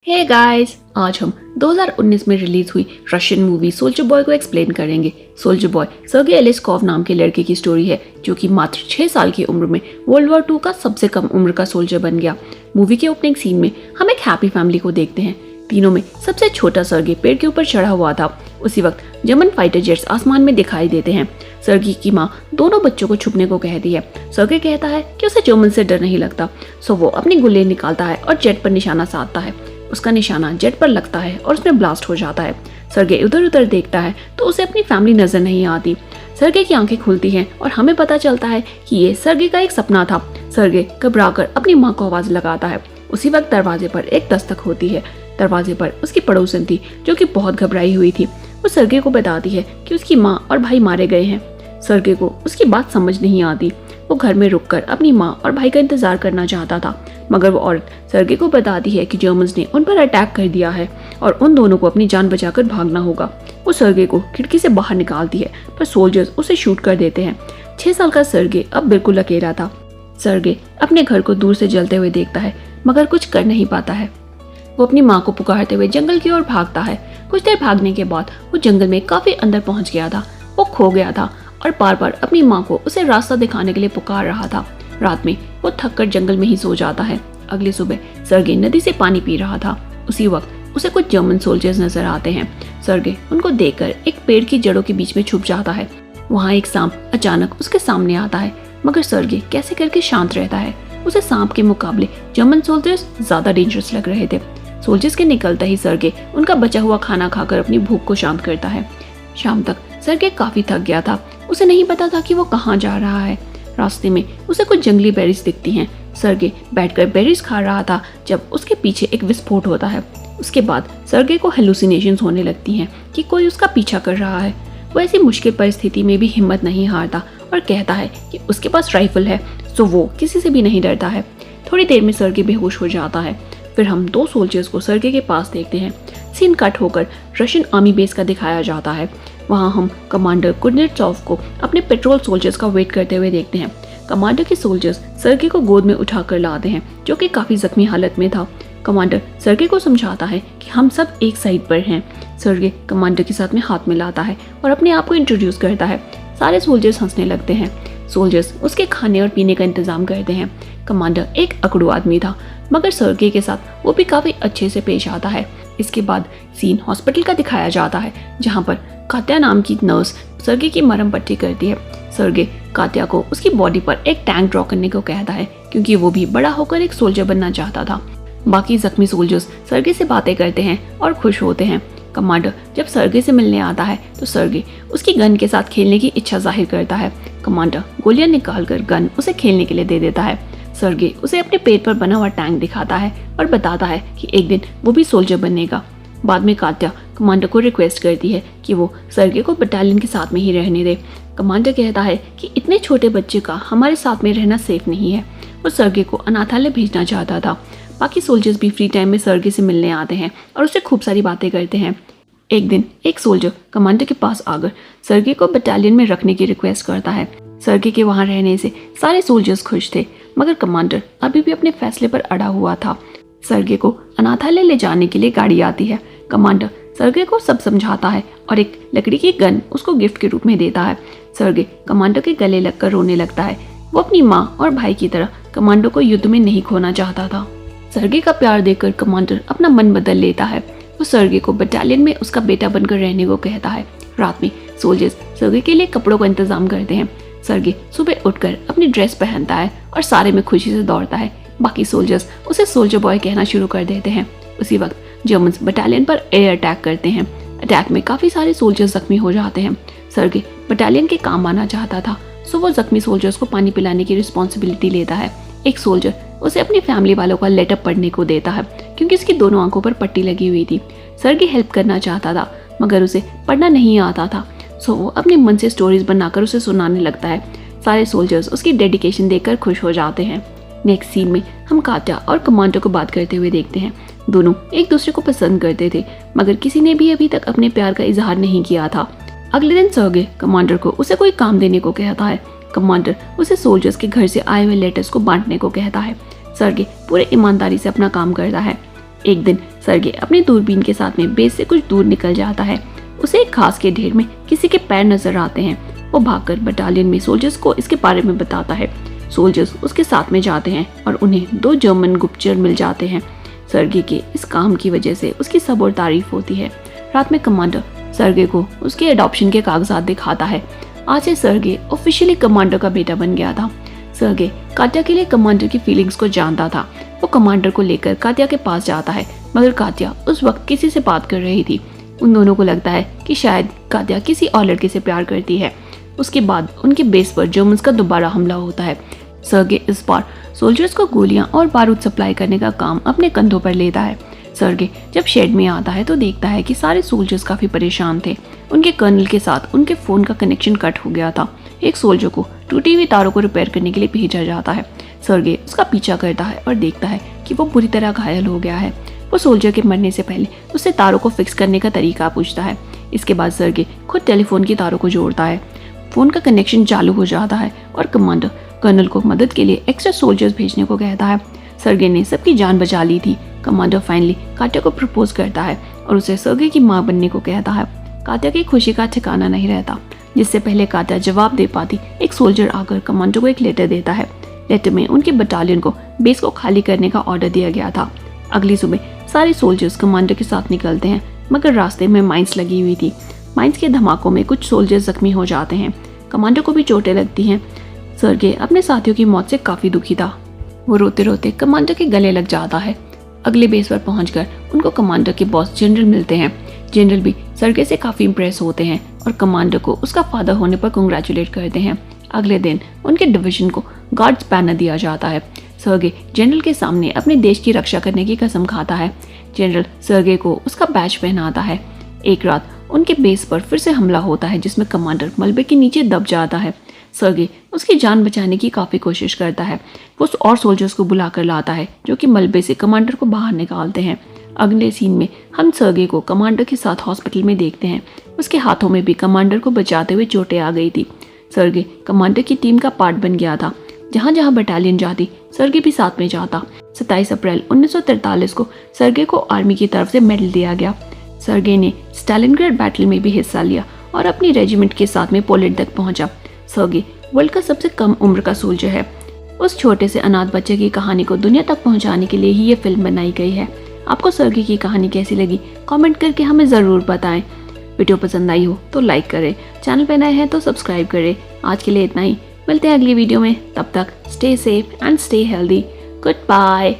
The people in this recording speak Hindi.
हे गाइस, आज हम 2019 में रिलीज हुई रशियन मूवी सोल्जर बॉय को एक्सप्लेन करेंगे। सोल्जर बॉय सर्गेई एलिस्कॉव नाम के लड़के की स्टोरी है जो कि मात्र 6 साल की उम्र में वर्ल्ड वॉर 2 का सबसे कम उम्र का सोल्जर बन गया। मूवी के ओपनिंग सीन में हम एक हैप्पी फैमिली को देखते हैं। तीनों में सबसे छोटा सर्गेई पेड़ के ऊपर चढ़ा हुआ था। उसी वक्त जर्मन फाइटर जेट्स आसमान में दिखाई देते हैं। सर्गेई की माँ दोनों बच्चों को छुपने को कहती है। सर्गेई कहता है कि उसे जर्मन से डर नहीं लगता, सो वो अपनी गुल्ली निकालता है और जेट पर निशाना साधता है। उसका निशाना जेट पर लगता है और उसमें ब्लास्ट हो जाता है। सर्गेई उधर उधर देखता है तो उसे अपनी फैमिली नजर नहीं आती। सर्गेई की आंखें खुलती हैं और हमें पता चलता है कि ये सर्गेई का एक सपना था। सर्गेई घबराकर अपनी माँ को आवाज लगाता है। उसी वक्त दरवाजे पर एक दस्तक होती है। दरवाजे पर उसकी पड़ोसन थी जो कि बहुत घबराई हुई थी। वो सर्गेई को बताती है कि उसकी माँ और भाई मारे गए हैं। सर्गेई को उसकी बात समझ नहीं आती। वो घर में रुककर अपनी माँ और भाई का इंतजार करना चाहता था, मगर वो औरत सर्गेई को बताती है कि जर्मन्स ने उन पर अटैक कर दिया है और उन दोनों को अपनी जान बचाकर भागना होगा। वो सर्गेई को खिड़की से बाहर निकालती है, पर सोल्जर्स उसे शूट कर देते हैं। 6 साल का सर्गेई अब बिल्कुल अकेला था। सर्गेई अपने घर को दूर से जलते हुए देखता है, मगर कुछ कर नहीं पाता है। वो अपनी माँ को पुकारते हुए जंगल की ओर भागता है। कुछ देर भागने के बाद वो जंगल में काफी अंदर पहुंच गया था। वो खो गया था और बार बार अपनी माँ को उसे रास्ता दिखाने के लिए पुकार रहा था। रात में वो थककर जंगल में ही सो जाता है। अगली सुबह सर्गेई नदी से पानी पी रहा था। उसी वक्त उसे कुछ जर्मन सोल्जर्स नजर आते हैं। सर्गेई उनको देखकर एक पेड़ की जड़ों के बीच में छुप जाता है। वहाँ एक सांप अचानक उसके सामने आता है, मगर सर्गेई कैसे करके शांत रहता है। उसे सांप के मुकाबले जर्मन सोल्जर्स ज्यादा डेंजरस लग रहे थे। सोल्जर्स के निकलते ही सर्गेई उनका बचा हुआ खाना खाकर अपनी भूख को शांत करता है। शाम तक सर्गेई काफी थक गया था। उसे नहीं पता था कि वो कहाँ जा रहा है। रास्ते में उसे कुछ जंगली बेरीज दिखती हैं। सर्गेई बैठकर बेरीज खा रहा था जब उसके पीछे एक विस्फोट होता है। उसके बाद सर्गेई को हेलुसिनेशंस होने लगती हैं कि कोई उसका पीछा कर रहा है। वो ऐसी मुश्किल परिस्थिति में भी हिम्मत नहीं हारता और कहता है कि उसके पास राइफल है, तो वो किसी से भी नहीं डरता है। थोड़ी देर में सर्गेई बेहोश हो जाता है। फिर हम 2 सोल्जर्स को सर्गेई के पास देखते हैं। सीन कट होकर रशियन आर्मी बेस का दिखाया जाता है। वहाँ हम कमांडर कुजनेत्सोव को अपने पेट्रोल सोल्जर्स का वेट करते हुए देखते हैं। कमांडर के सोल्जर्स सर्गेई को गोद में उठाकर लाते हैं, जो कि काफी जख्मी हालत में था। कमांडर सर्गेई को समझाता है कि हम सब एक साइड पर हैं। सर्गेई कमांडर के साथ में हाथ मिलाता है और अपने आप को इंट्रोड्यूस करता है। सारे सोल्जर्स हंसने लगते हैं। सोल्जर्स उसके खाने और पीने का इंतजाम करते हैं। कमांडर एक अकड़ू आदमी था, मगर सर्गेई के साथ वो भी काफी अच्छे से पेश आता है। इसके बाद सीन हॉस्पिटल का दिखाया जाता है, जहाँ पर कात्या नाम की नर्स सर्गेई की मरहम पट्टी करती है। सर्गेई कात्या को उसकी बॉडी पर एक टैंक ड्रॉ करने को कहता है, क्योंकि वो भी बड़ा होकर एक सोल्जर बनना चाहता था। बाकी जख्मी सोल्जर्स सर्गेई से बातें करते हैं और खुश होते हैं। कमांडर जब सर्गेई से मिलने आता है तो सर्गेई उसकी गन के साथ खेलने की इच्छा जाहिर करता है। कमांडर गोलियां निकालकर गन उसे खेलने के लिए दे देता है। सर्गेई उसे अपने पेट पर बना हुआ टैंक दिखाता है और बताता है कि एक दिन वो भी सोल्जर बनेगा। बाद में कात्या कमांडर को रिक्वेस्ट करती है कि वो सर्गेई को बटालियन के साथ में ही रहने दे। कमांडर कहता है कि इतने छोटे बच्चे का हमारे साथ में रहना सेफ नहीं है। वो सर्गेई को अनाथालय भेजना चाहता था। बाकी सोल्जर्स भी फ्री टाइम में सर्गेई से मिलने आते हैं और उससे खूब सारी बातें करते हैं। एक दिन एक सोल्जर कमांडर के पास आकर सर्गेई को बटालियन में रखने की रिक्वेस्ट करता है। सर्गेई के वहाँ रहने से सारे सोल्जर्स खुश थे, मगर कमांडर अभी भी अपने फैसले पर अड़ा हुआ था। सर्गेई को अनाथालय ले जाने के लिए गाड़ी आती है। कमांडर सर्गेई को सब समझाता है और एक लकड़ी की गन उसको गिफ्ट के रूप में देता है। सर्गेई कमांडर के गले लगकर रोने लगता है। वो अपनी माँ और भाई की तरह कमांडर को युद्ध में नहीं खोना चाहता था। सर्गेई का प्यार देखकर कमांडर अपना मन बदल लेता है। वो सर्गेई को बटालियन में उसका बेटा बनकर रहने को कहता है। रात में सोल्जर्स सर्गेई के लिए कपड़ों का इंतजाम करते हैं। सर्गेई सुबह उठकर अपनी ड्रेस पहनता है और सारे में खुशी से दौड़ता है। बाकी सोल्जर्स उसे सोल्जर बॉय कहना शुरू कर देते हैं। उसी वक्त जर्मन्स बटालियन पर एयर अटैक करते हैं। अटैक में काफी सारे सोल्जर्स जख्मी हो जाते हैं। सर्गेई बटालियन के काम आना चाहता था, सो वो जख्मी सोल्जर्स को पानी पिलाने की रिस्पॉन्सिबिलिटी लेता है। एक सोल्जर उसे अपनी फैमिली वालों का लेटर पढ़ने को देता है, क्योंकि उसकी दोनों आंखों पर पट्टी लगी हुई थी। सर्गेई हेल्प करना चाहता था, मगर उसे पढ़ना नहीं आता था, सो वो अपने मन से स्टोरीज बनाकर उसे सुनाने लगता है। सारे सोल्जर्स उसकी डेडिकेशन देखकर खुश हो जाते हैं। नेक्स्ट सीन में हम कात्या और कमांडर को बात करते हुए देखते हैं। दोनों एक दूसरे को पसंद करते थे, मगर किसी ने भी अभी तक अपने प्यार का इजहार नहीं किया था। अगले दिन सर्गेई कमांडर को उसे कोई काम देने को कहता है। कमांडर उसे सोल्जर्स के घर से आए हुए लेटर्स को बांटने को कहता है। सर्गेई पूरे ईमानदारी से अपना काम करता है। एक दिन सर्गे अपनी दूरबीन के साथ में बेस से कुछ दूर निकल जाता है। उसे एक घास के ढेर में किसी के पैर नजर आते हैं। वो भागकर बटालियन में सोल्जर्स को इसके बारे में बताता है। सोल्जर्स उसके साथ में जाते हैं और उन्हें 2 जर्मन गुप्तचर मिल जाते हैं। सर्गे के इस काम की वजह से उसकी सब और तारीफ होती है। रात में कमांडर सर्गे को उसके एडॉप्शन के कागजात दिखाता है। आज से सर्गे ऑफिशियली कमांडर का बेटा बन गया था। सर्गे कात्या के लिए कमांडर की फीलिंग्स को जानता था। वो कमांडर को लेकर कात्या के पास जाता है, मगर कात्या उस वक्त किसी से बात कर रही थी। उन दोनों को लगता है कि शायद कात्या किसी और लड़के से प्यार करती है। उसके बाद उनके बेस पर जर्मन्स का दोबारा हमला होता है। सर्गे इस बार सोल्जर्स को गोलियां और बारूद सप्लाई करने का काम अपने कंधों पर लेता है। सर्गे जब शेड में आता है तो देखता है कि सारे सोल्जर्स काफी परेशान थे। उनके कर्नल के साथ उनके फोन का कनेक्शन कट हो गया था। एक सोल्जर को टूटी हुई तारों को रिपेयर करने के लिए भेजा जाता है। सर्गे उसका पीछा करता है और देखता है कि वो बुरी तरह घायल हो गया है। वो सोल्जर के मरने से पहले उससे तारों को फिक्स करने का तरीका पूछता है। इसके बाद सर्गे खुद टेलीफोन की तारों को जोड़ता है। फोन का कनेक्शन चालू हो जाता है और कमांडर कर्नल को मदद के लिए एक्स्ट्रा सोल्जर्स भेजने को कहता है। सर्गे ने सबकी जान बचा ली थी। कमांडर फाइनली कात्या को प्रपोज करता है और उसे सर्गे की मां बनने को कहता है। कात्या की खुशी का ठिकाना नहीं रहता। जिससे पहले कात्या जवाब दे पाती, एक सोल्जर आकर कमांडर को एक लेटर देता है। लेटर में उनके बटालियन को बेस को खाली करने का ऑर्डर दिया गया था। अगली सुबह सारे सोल्जर्स कमांडर के साथ निकलते हैं, मगर रास्ते में माइंस लगी हुई थी। माइंस के धमाकों में कुछ सोल्जर्स जख्मी हो जाते हैं। कमांडर को भी चोटें लगती हैं। सर्गे अपने साथियों की मौत से काफी दुखी था। वो रोते रोते कमांडर के गले लग जाता है। अगले बेस पर पहुंचकर उनको कमांडर के बॉस जनरल मिलते हैं। जनरल भी सर्गे से काफी इंप्रेस होते हैं और कमांडर को उसका फादर होने पर कांग्रेचुलेट करते हैं। अगले दिन उनके डिवीजन को गार्ड्स बैनर दिया जाता है। सर्गे जनरल के सामने अपने देश की रक्षा करने की कसम खाता है। जनरल सर्गे को उसका बैच पहनाता है। एक रात उनके बेस पर फिर से हमला होता है, जिसमें कमांडर मलबे के नीचे दब जाता है। सर्गे उसकी जान बचाने की काफी कोशिश करता है। वो और सोल्जर्स को बुलाकर लाता है, जो कि मलबे से कमांडर को बाहर निकालते हैं। अगले सीन में हम सर्गे को कमांडर के साथ हॉस्पिटल में देखते हैं। उसके हाथों में भी कमांडर को बचाते हुए चोटें आ गई थी। सर्गे कमांडर की टीम का पार्ट बन गया था। जहां जहां बटालियन जाती, सर्गे भी साथ में जाता। 27 अप्रैल 1943 को सर्गे को आर्मी की तरफ से मेडल दिया गया। सर्गे ने स्टालिनग्राड बैटल में भी हिस्सा लिया और अपनी रेजिमेंट के साथ में पोलैंड तक पहुंचा। सर्गे वर्ल्ड का सबसे कम उम्र का सोल्जर है। उस छोटे से अनाथ बच्चे की कहानी को दुनिया तक पहुंचाने के लिए ही ये फिल्म बनाई गई है। आपको सर्गे की कहानी कैसी लगी, कमेंट करके हमें ज़रूर बताएं। वीडियो पसंद आई हो तो लाइक करें, चैनल पे नए हैं तो सब्सक्राइब करें। आज के लिए इतना ही, मिलते हैं अगली वीडियो में। तब तक stay safe and stay healthy. Good bye.